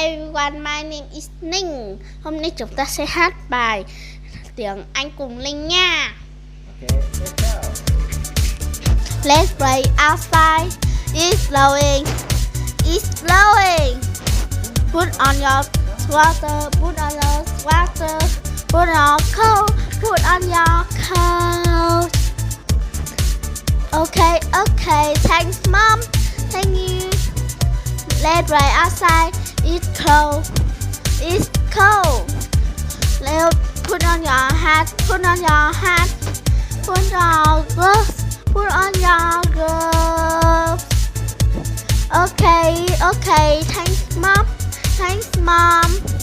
everyone, my name is Ninh. Hôm nay chúng ta sẽ hát bài tiếng Anh cùng Linh nha. Okay, let's go. Let's play outside. It's blowing. It's blowing. Put on your sweater. Put on your sweater. Put on your coat. Put on your coat. Okay, okay. Thanks, Mom. Thank you. Let's play outside. It's cold. It's cold. Let's put on your hat. Put on your hat. Put on your gloves. Put on your gloves. Okay, okay. Thanks, Mom. Thanks, Mom.